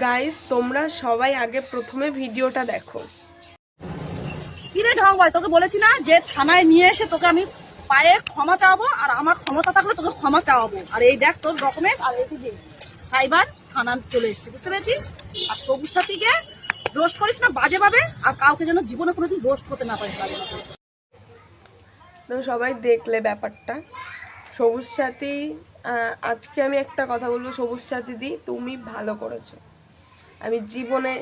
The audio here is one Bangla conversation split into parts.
গাইস তোমরা সবাই আগে প্রথমে ভিডিওটা দেখো। কিরে ঢং ভাই, তোকে বলেছি না যে থানায় নিয়ে এসে তোকে আমি পায়ে ক্ষমা চাওয়াবো, আর আমার ক্ষমতা থাকলে তোকে ক্ষমা চাওয়াবো। আর এই দেখ তোর ডকুমেন্ট, আর এই যে সাইবার থানা চলে এসেছে, বুঝতে পেরেছিস? আর সবুজ সাথীকে রোস্ট করিস না বাজে ভাবে, আর কাউকে যেন জীবনে কোনোদিন রোস্ট করতে না পারিস বাজে ভাবে। তো সবাই দেখলে ব্যাপারটা। সবুজ সাথী, আজকে আমি একটা কথা বলবো, সবুজ সাথী দি তুমি ভালো করেছো। আমি জীবনে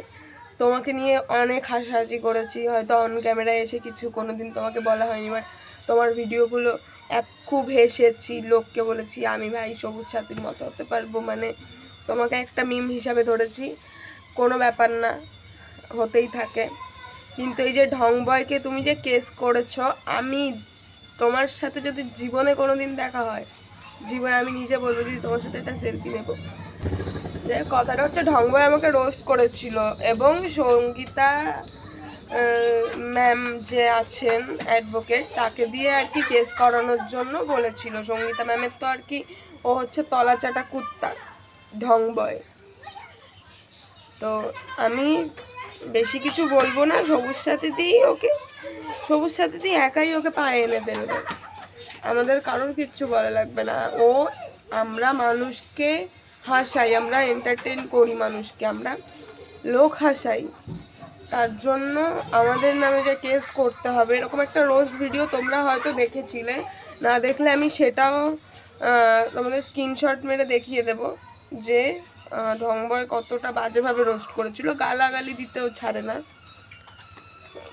তোমাকে নিয়ে অনেক হাসাহাসি করেছি, হয়তো অন ক্যামেরায় এসে কিছু কোনোদিন তোমাকে বলা হয়নি, বাট তোমার ভিডিওগুলো খুব হেসেছি, লোককে বলেছি আমি ভাই সবুজ সাথীর মতো হতে পারবো, মানে তোমাকে একটা মিম হিসাবে ধরেছি। কোনো ব্যাপার না, হতেই থাকে। কিন্তু এই যে ঢং বয়কে তুমি যে কেস করেছো, আমি তোমার সাথে যদি জীবনে কোনো দিন দেখা হয়, জীবনে আমি নিজে বলবো দিদি তোমার সাথে একটা সেলফি নেবো। যে কথাটা হচ্ছে ঢং বয় আমাকে রোস্ট করেছিল, এবং সঙ্গীতা ম্যাম যে আছেন অ্যাডভোকেট, তাকে দিয়ে আর কি কেস করানোর জন্য বলেছিল। সঙ্গীতা ম্যামের তো আর কি ও হচ্ছে তলাচাটা কুত্তা ঢং বয়। তো আমি বেশি কিছু বলবো না, সবুজ সাথীতেই ওকে, সবুজ সাথীতেই একাই ওকে পায়ে এনে ফেলবে, আমাদের কারোর কিচ্ছু বলা লাগবে না। ও আমরা মানুষকে হাসাই, আমরা এন্টারটেন করি মানুষকে, আমরা লোক হাসাই, তার জন্য আমাদের নামে যে কেস করতে হবে এরকম একটা রোস্ট ভিডিও তোমরা হয়তো দেখেছিলে, না দেখলে আমি সেটাও তোমাদের স্ক্রিনশট মেরে দেখিয়ে দেব যে ঢংবয় কতটা বাজেভাবে রোস্ট করেছিল। গালাগালি দিতেও ছাড়ে না,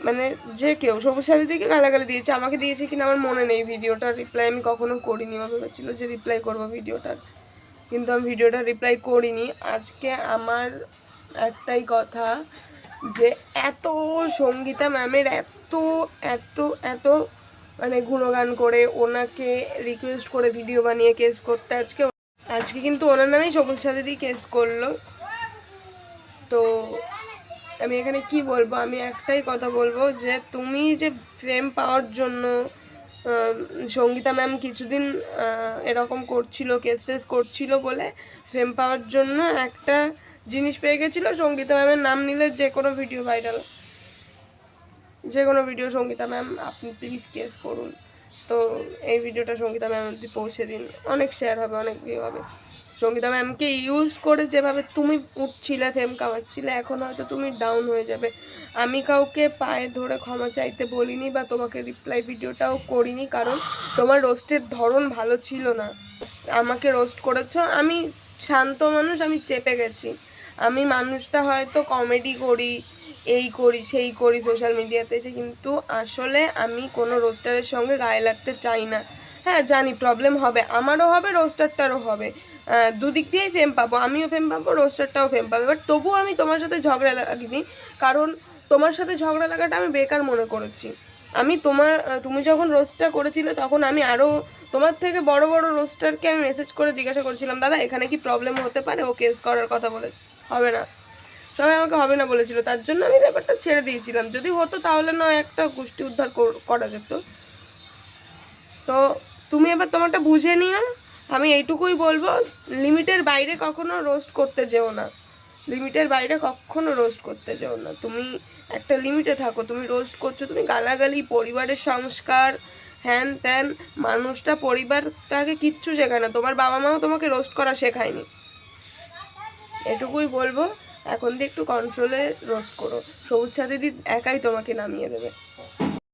মানে যে কেউ সবুজ সাথী থেকে গালাগালি দিয়েছে, আমাকে দিয়েছে কিনা আমার মনে নেই, ভিডিওটার রিপ্লাই আমি কখনো করিনি। ও ভেবেছিল যে রিপ্লাই করবো ভিডিওটার, কিন্তু আমি ভিডিওটা রিপ্লাই করিনি। আজকে আমার একটাই কথা, যে এত সঙ্গীতা ম্যামের এত এত এত মানে গুণগান করে, ওনাকে রিকোয়েস্ট করে ভিডিও বানিয়ে কেস করতে, আজকে কিন্তু ওনার নামেই সবুজ সাথী দিয়ে কেস করলো। তো আমি এখানে কি বলবো, আমি একটাই কথা বলবো যে তুমি যে ফেম পাওয়ার জন্য, সঙ্গীতা ম্যাম কিছুদিন এরকম করছিল, কেস ফেস করছিল বলে ফেম পাওয়ার জন্য একটা জিনিস পেয়ে গেছিলো, সঙ্গীতা ম্যামের নাম নিলে যে কোনো ভিডিও ভাইরাল, যে কোনো ভিডিও সঙ্গীতা ম্যাম আপনি প্লিজ কেস করুন। তো এই ভিডিওটা সঙ্গীতা ম্যাম অবধি পৌঁছে দিন, অনেক শেয়ার হবে, অনেক ভিউ হবে। সঙ্গীতা ম্যামকে ইউজ করে যেভাবে তুমি উঠছিলে, ফেম কামাচ্ছিলে, এখন হয়তো তুমি ডাউন হয়ে যাবে। আমি কাউকে পায়ে ধরে ক্ষমা চাইতে বলিনি বা তোমাকে রিপ্লাই ভিডিওটাও করিনি, কারণ তোমার রোস্টের ধরন ভালো ছিল না। আমাকে রোস্ট করেছো, আমি শান্ত মানুষ, আমি চেপে গেছি। আমি মানুষটা হয়তো কমেডি করি, এই করি সেই করি সোশ্যাল মিডিয়াতে এসে, কিন্তু আসলে আমি কোনো রোস্টারের সঙ্গে গায়ে লাগতে চাই না। হ্যাঁ জানি প্রবলেম হবে, আমারও হবে, রোস্টারটারও হবে, দুদিক দিয়েই ফেম পাবো, আমিও ফেম পাবো, রোস্টারটাও ফেম পাবে, বাট তবুও আমি তোমার সাথে ঝগড়া লাগিনি, কারণ তোমার সাথে ঝগড়া লাগাটা আমি বেকার মনে করেছি। আমি তুমি যখন রোস্টটা করেছিলে তখন আমি আরও তোমার থেকে বড় বড় রোস্টারকে আমি মেসেজ করে জিজ্ঞাসা করেছিলাম, দাদা এখানে কি প্রবলেম হতে পারে, ও কেস করার কথা বলেছে, হবে না, সবাই আমাকে হবে না বলেছিল, তার জন্য আমি ব্যাপারটা ছেড়ে দিয়েছিলাম। যদি হতো তাহলে নয় একটা গোষ্ঠী উদ্ধার করা যেত। তো তুমি এবার তোমারটা বুঝে নিও। আমি এইটুকুই বলবো, লিমিটের বাইরে কখনো রোস্ট করতে যেও না, লিমিটের বাইরে কখনো রোস্ট করতে যেও না। তুমি একটা লিমিটে থাকো, তুমি রোস্ট করছো, তুমি গালাগালি, পরিবারের সংস্কার, হ্যান ত্যান, মানুষটা পরিবারটাকে কিচ্ছু শেখায় না, তোমার বাবা মাও তোমাকে রোস্ট করা শেখায়নি। এটুকুই বলবো, এখন দিয়ে একটু কন্ট্রোলে রোস্ট করো, সবুজ সাথী দি একাই তোমাকে নামিয়ে দেবে।